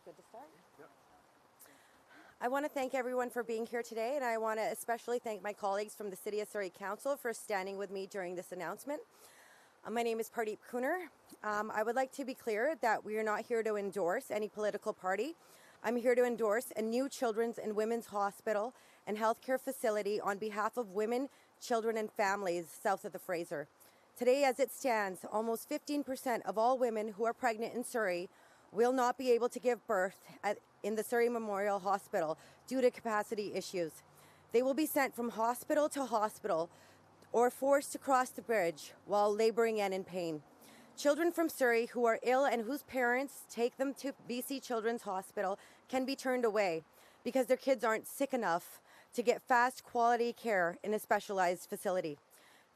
Good to start? Yep. I want to thank everyone for being here today, and I want to especially thank my colleagues from the City of Surrey Council for standing with me during this announcement. My name is Pardeep Kuner. I would like to be clear that we are not here to endorse any political party. I'm here to endorse a new children's and women's hospital and healthcare facility on behalf of women, children, and families south of the Fraser. Today, as it stands, almost 15% of all women who are pregnant in Surrey will not be able to give birth in the Surrey Memorial Hospital due to capacity issues. They will be sent from hospital to hospital or forced to cross the bridge while laboring and in pain. Children from Surrey who are ill and whose parents take them to BC Children's Hospital can be turned away because their kids aren't sick enough to get fast quality care in a specialized facility.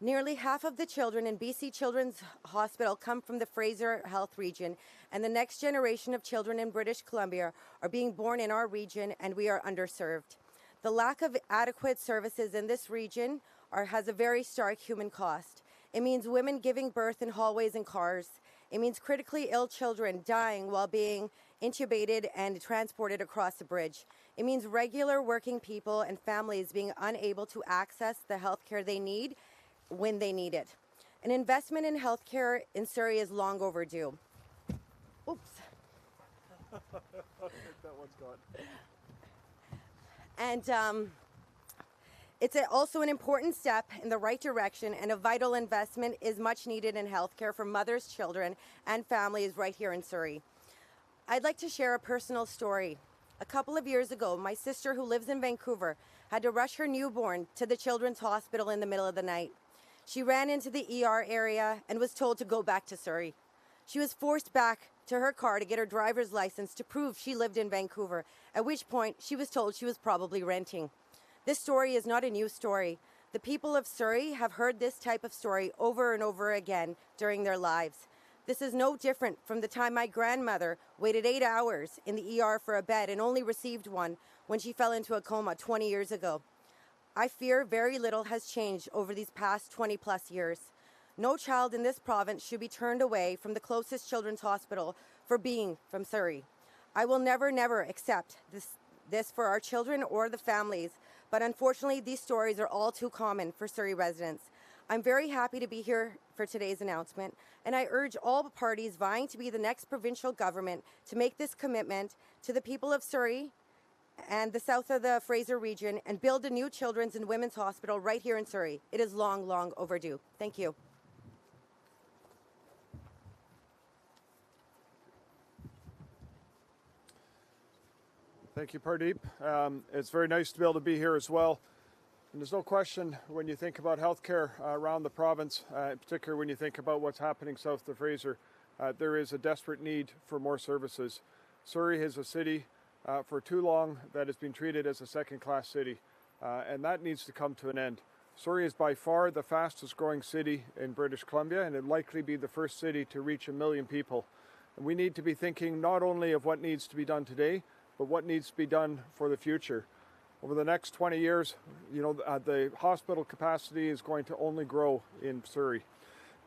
Nearly half of the children in BC Children's Hospital come from the Fraser Health region, and the next generation of children in British Columbia are being born in our region, and we are underserved. The lack of adequate services in this region has a very stark human cost. It means women giving birth in hallways and cars. It means critically ill children dying while being intubated and transported across the bridge. It means regular working people and families being unable to access the health care they need when they need it. An investment in healthcare in Surrey is long overdue. Oops. That one's gone. And it's also an important step in the right direction, and a vital investment is much needed in healthcare for mothers, children, and families right here in Surrey. I'd like to share a personal story. A couple of years ago, my sister, who lives in Vancouver, had to rush her newborn to the Children's Hospital in the middle of the night. She ran into the ER area and was told to go back to Surrey. She was forced back to her car to get her driver's license to prove she lived in Vancouver, at which point she was told she was probably renting. This story is not a new story. The people of Surrey have heard this type of story over and over again during their lives. This is no different from the time my grandmother waited 8 hours in the ER for a bed and only received one when she fell into a coma 20 years ago. I fear very little has changed over these past 20 plus years. No child in this province should be turned away from the closest children's hospital for being from Surrey. I will never accept this for our children or the families, but unfortunately these stories are all too common for Surrey residents. I'm very happy to be here for today's announcement, and I urge all the parties vying to be the next provincial government to make this commitment to the people of Surrey and the south of the Fraser region and build a new children's and women's hospital right here in Surrey. It is long overdue. Thank you. Thank you, Pardeep. It's very nice to be able to be here as well. And there's no question when you think about healthcare around the province, in particular when you think about what's happening south of the Fraser, there is a desperate need for more services. Surrey is a city for too long that has been treated as a second-class city, and that needs to come to an end. Surrey is by far the fastest growing city in British Columbia, and it'll likely be the first city to reach 1 million people. And we need to be thinking not only of what needs to be done today, but what needs to be done for the future. Over the next 20 years, the hospital capacity is going to only grow in Surrey.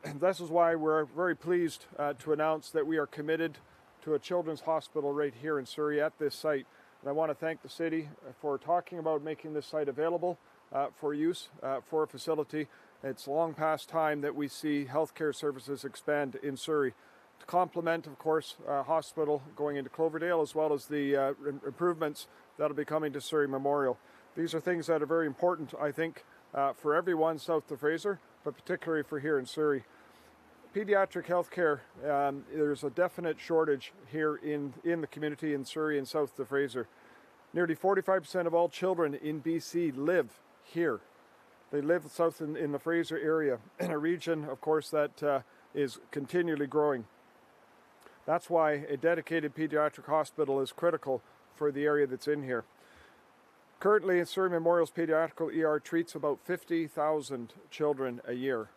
And this is why we're very pleased to announce that we are committed to a children's hospital right here in Surrey at this site. And I want to thank the city for talking about making this site available for use for a facility. It's long past time that we see healthcare services expand in Surrey to complement, of course, a hospital going into Cloverdale, as well as the improvements that'll be coming to Surrey Memorial. These are things that are very important, I think, for everyone south of Fraser, but particularly for here in Surrey. Pediatric healthcare, there's a definite shortage here in the community in Surrey and south of the Fraser. Nearly 45% of all children in BC live here. They live south in the Fraser area, in a region, of course, that is continually growing. That's why a dedicated pediatric hospital is critical for the area that's in here. Currently, Surrey Memorial's pediatric ER treats about 50,000 children a year.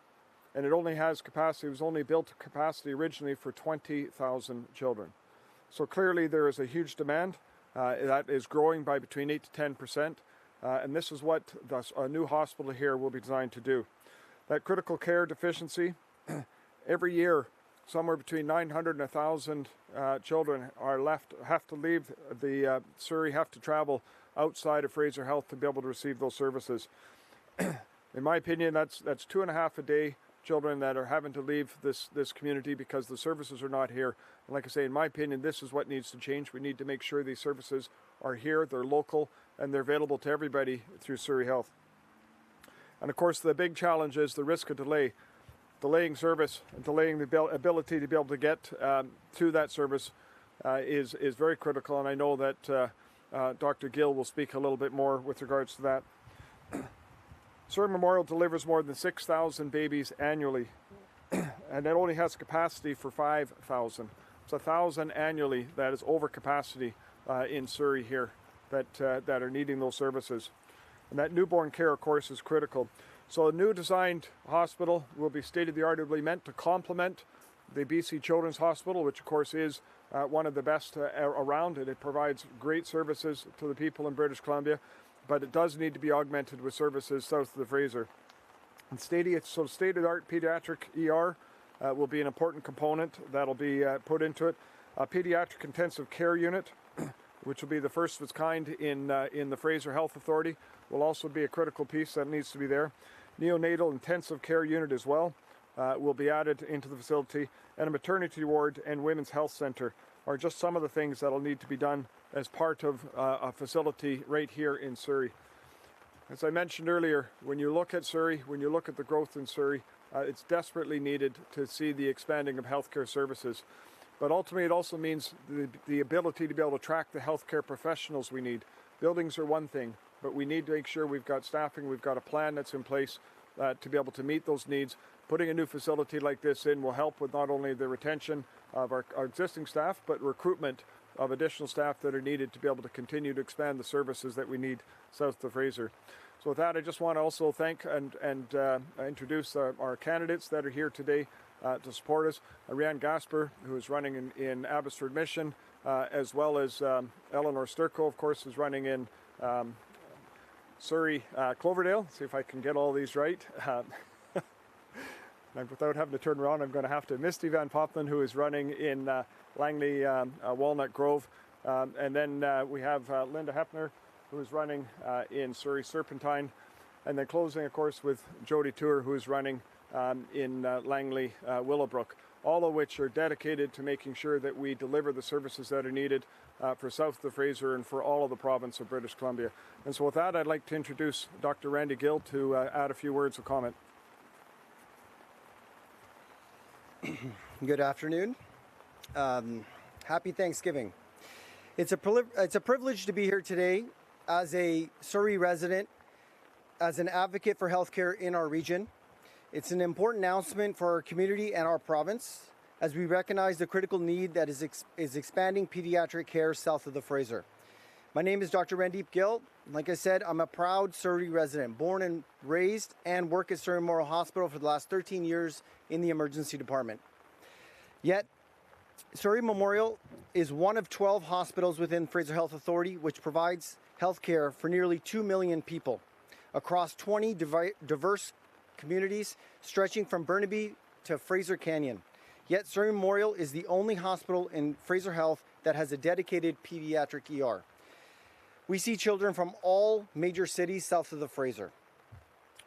And it only has capacity, it was only built to capacity originally for 20,000 children. So clearly there is a huge demand that is growing by between 8 to 10%. And this is what a new hospital here will be designed to do. That critical care deficiency, every year somewhere between 900 and 1,000 children have to leave the Surrey, have to travel outside of Fraser Health to be able to receive those services. In my opinion, that's 2.5 a day children that are having to leave this community because the services are not here. And like I say, in my opinion, this is what needs to change. We need to make sure these services are here, they're local, and they're available to everybody through Surrey Health. And of course, the big challenge is the risk of delay. Delaying service and delaying the ability to be able to get to that service is very critical. And I know that Dr. Gill will speak a little bit more with regards to that. Surrey Memorial delivers more than 6,000 babies annually, and it only has capacity for 5,000. It's 1,000 annually that is over capacity in Surrey here that are needing those services. And that newborn care, of course, is critical. So a new designed hospital will be state-of-the-art. It will be meant to complement the BC Children's Hospital, which of course is one of the best around, and it provides great services to the people in British Columbia, but it does need to be augmented with services south of the Fraser. And state-of-the-art pediatric ER will be an important component that'll be put into it. A pediatric intensive care unit, which will be the first of its kind in the Fraser Health Authority, will also be a critical piece that needs to be there. Neonatal intensive care unit as well will be added into the facility, and a maternity ward and women's health centre are just some of the things that will need to be done as part of a facility right here in Surrey. As I mentioned earlier, when you look at Surrey, when you look at the growth in Surrey, it's desperately needed to see the expanding of healthcare services. But ultimately, it also means the ability to be able to attract the healthcare professionals we need. Buildings are one thing, but we need to make sure we've got staffing, we've got a plan that's in place to be able to meet those needs. Putting a new facility like this in will help with not only the retention of our existing staff, but recruitment of additional staff that are needed to be able to continue to expand the services that we need south of the Fraser. So with that, I just want to also thank and introduce our candidates that are here today to support us. Rianne Gasper, who is running in Abbotsford Mission, as well as Eleanor Sturko, of course, is running in Surrey Cloverdale. See if I can get all these right. And without having to turn around, I'm going to have to. Misty Van Poppelen, who is running in Langley Walnut Grove. And then we have Linda Hepner, who is running in Surrey Serpentine. And then closing, of course, with Jody Tour, who is running in Langley Willowbrook. All of which are dedicated to making sure that we deliver the services that are needed for south of the Fraser and for all of the province of British Columbia. And so with that, I'd like to introduce Dr. Randy Gill to add a few words of comment. Good afternoon. Happy Thanksgiving. It's a privilege to be here today as a Surrey resident, as an advocate for healthcare in our region. It's an important announcement for our community and our province as we recognize the critical need that is expanding pediatric care south of the Fraser. My name is Dr. Randeep Gill. Like I said, I'm a proud Surrey resident, born and raised and work at Surrey Memorial Hospital for the last 13 years in the emergency department. Yet, Surrey Memorial is one of 12 hospitals within Fraser Health Authority which provides health care for nearly 2 million people across 20 diverse communities stretching from Burnaby to Fraser Canyon. Yet Surrey Memorial is the only hospital in Fraser Health that has a dedicated pediatric ER. We see children from all major cities south of the Fraser.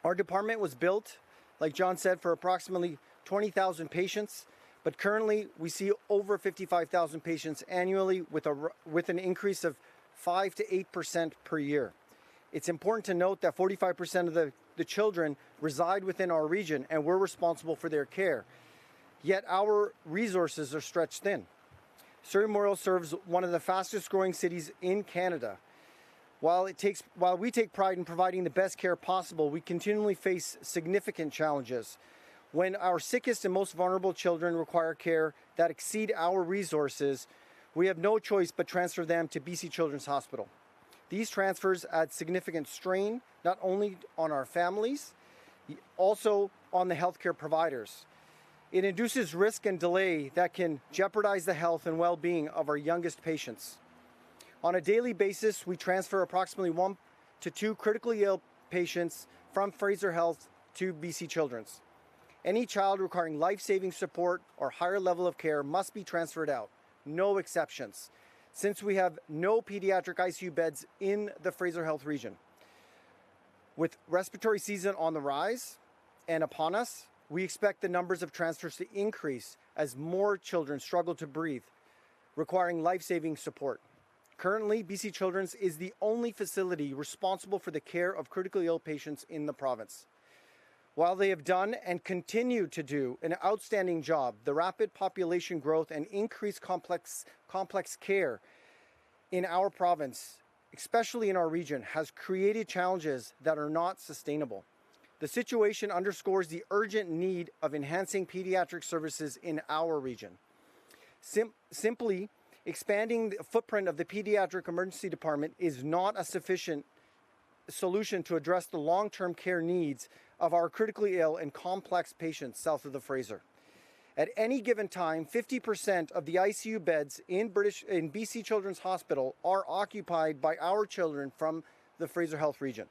Our department was built, like John said, for approximately 20,000 patients, but currently we see over 55,000 patients annually with an increase of 5 to 8% per year. It's important to note that 45% of the children reside within our region and we're responsible for their care. Yet our resources are stretched thin. Surrey Memorial serves one of the fastest growing cities in Canada. While we take pride in providing the best care possible, we continually face significant challenges. When our sickest and most vulnerable children require care that exceed our resources, we have no choice but transfer them to BC Children's Hospital. These transfers add significant strain, not only on our families, also on the healthcare providers. It induces risk and delay that can jeopardize the health and well-being of our youngest patients. On a daily basis, we transfer approximately 1 to 2 critically ill patients from Fraser Health to BC Children's. Any child requiring life-saving support or higher level of care must be transferred out. No exceptions, since we have no pediatric ICU beds in the Fraser Health region. With respiratory season on the rise and upon us, we expect the numbers of transfers to increase as more children struggle to breathe, requiring life-saving support. Currently, BC Children's is the only facility responsible for the care of critically ill patients in the province. While they have done and continue to do an outstanding job, the rapid population growth and increased complex care in our province, especially in our region, has created challenges that are not sustainable. The situation underscores the urgent need of enhancing pediatric services in our region. Simply expanding the footprint of the Pediatric Emergency Department is not a sufficient solution to address the long-term care needs of our critically ill and complex patients south of the Fraser. At any given time, 50% of the ICU beds in BC Children's Hospital are occupied by our children from the Fraser Health region.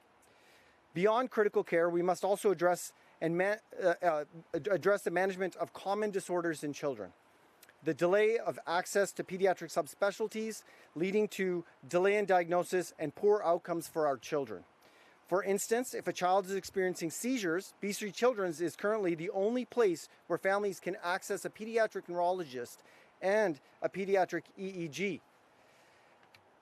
Beyond critical care, we must also address the management of common disorders in children. The delay of access to pediatric subspecialties leading to delay in diagnosis and poor outcomes for our children. For instance, if a child is experiencing seizures, BC Children's is currently the only place where families can access a pediatric neurologist and a pediatric EEG.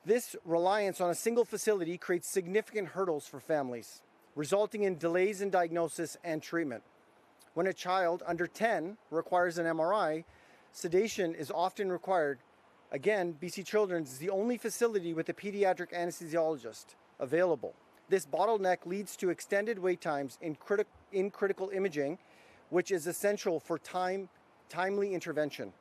This reliance on a single facility creates significant hurdles for families, resulting in delays in diagnosis and treatment. When a child under 10 requires an MRI, sedation is often required. Again, BC Children's is the only facility with a pediatric anesthesiologist available. This bottleneck leads to extended wait times in critical imaging, which is essential for timely intervention.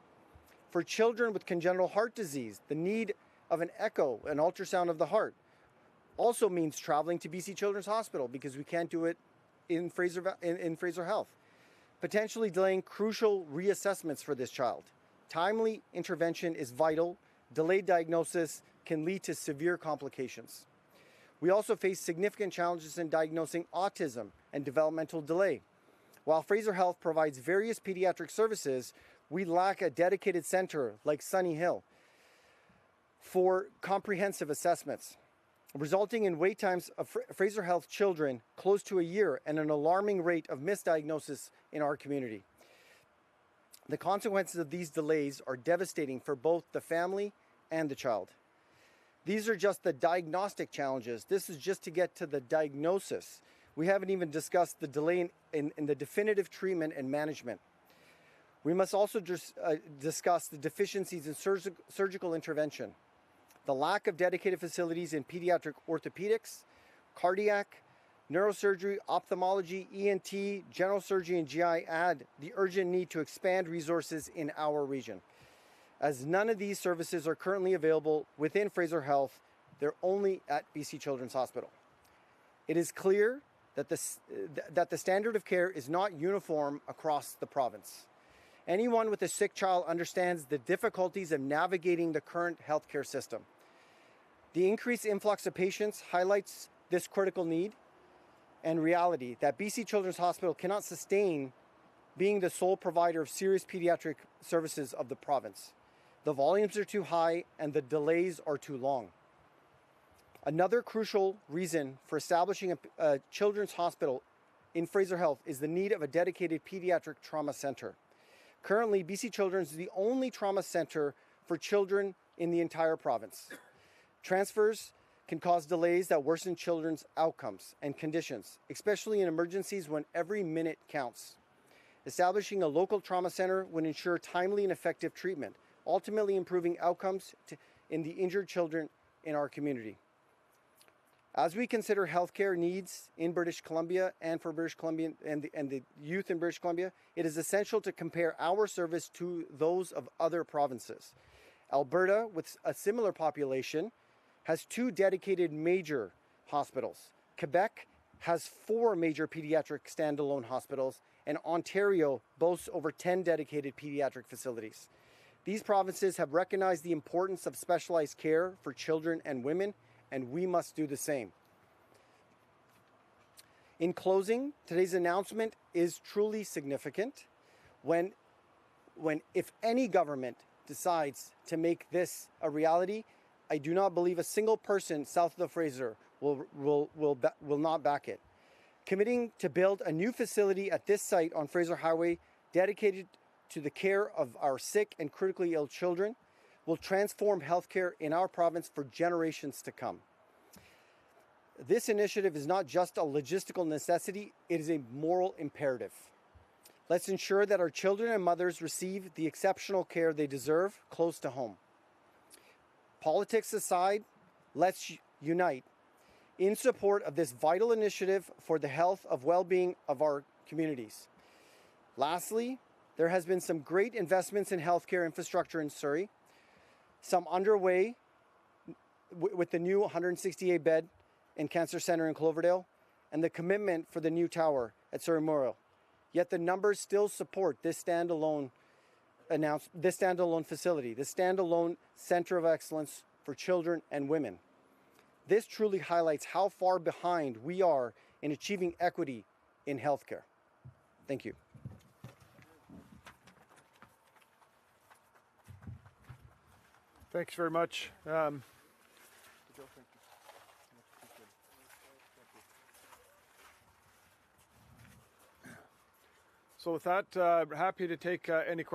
For children with congenital heart disease, the need of an echo, an ultrasound of the heart, also means traveling to BC Children's Hospital because we can't do it in Fraser Health, potentially delaying crucial reassessments for this child. Timely intervention is vital. Delayed diagnosis can lead to severe complications. We also face significant challenges in diagnosing autism and developmental delay. While Fraser Health provides various pediatric services, we lack a dedicated center like Sunny Hill for comprehensive assessments, resulting in wait times of Fraser Health children close to a year and an alarming rate of misdiagnosis in our community. The consequences of these delays are devastating for both the family and the child. These are just the diagnostic challenges. This is just to get to the diagnosis. We haven't even discussed the delay in the definitive treatment and management. We must also discuss the deficiencies in surgical intervention, the lack of dedicated facilities in pediatric orthopedics, cardiac, neurosurgery, ophthalmology, ENT, general surgery, and GI add the urgent need to expand resources in our region. As none of these services are currently available within Fraser Health, they're only at BC Children's Hospital. It is clear that the standard of care is not uniform across the province. Anyone with a sick child understands the difficulties of navigating the current healthcare system. The increased influx of patients highlights this critical need and reality that BC Children's Hospital cannot sustain being the sole provider of serious pediatric services of the province. The volumes are too high and the delays are too long. Another crucial reason for establishing a children's hospital in Fraser Health is the need of a dedicated pediatric trauma center. Currently, BC Children's is the only trauma center for children in the entire province. Transfers can cause delays that worsen children's outcomes and conditions, especially in emergencies when every minute counts. Establishing a local trauma center would ensure timely and effective treatment, ultimately improving outcomes in the injured children in our community. As we consider healthcare needs in British Columbia and for British Columbia and the youth in British Columbia, it is essential to compare our service to those of other provinces. Alberta, with a similar population, has 2 dedicated major hospitals. Quebec has 4 major pediatric standalone hospitals, and Ontario boasts over 10 dedicated pediatric facilities. These provinces have recognized the importance of specialized care for children and women, and we must do the same. In closing, today's announcement is truly significant when if any government decides to make this a reality, I do not believe a single person south of the Fraser will not back it. Committing to build a new facility at this site on Fraser Highway dedicated to the care of our sick and critically ill children will transform healthcare in our province for generations to come. This initiative is not just a logistical necessity, it is a moral imperative. Let's ensure that our children and mothers receive the exceptional care they deserve close to home. Politics aside, let's unite in support of this vital initiative for the health and well-being of our communities. Lastly, there has been some great investments in healthcare infrastructure in Surrey, some underway with the new 168-bed in Cancer Centre in Cloverdale, and the commitment for the new tower at Surrey Memorial. Yet the numbers still support this standalone facility, this standalone center of excellence for children and women. This truly highlights how far behind we are in achieving equity in healthcare. Thank you. Thanks very much. So with that, happy to take any questions.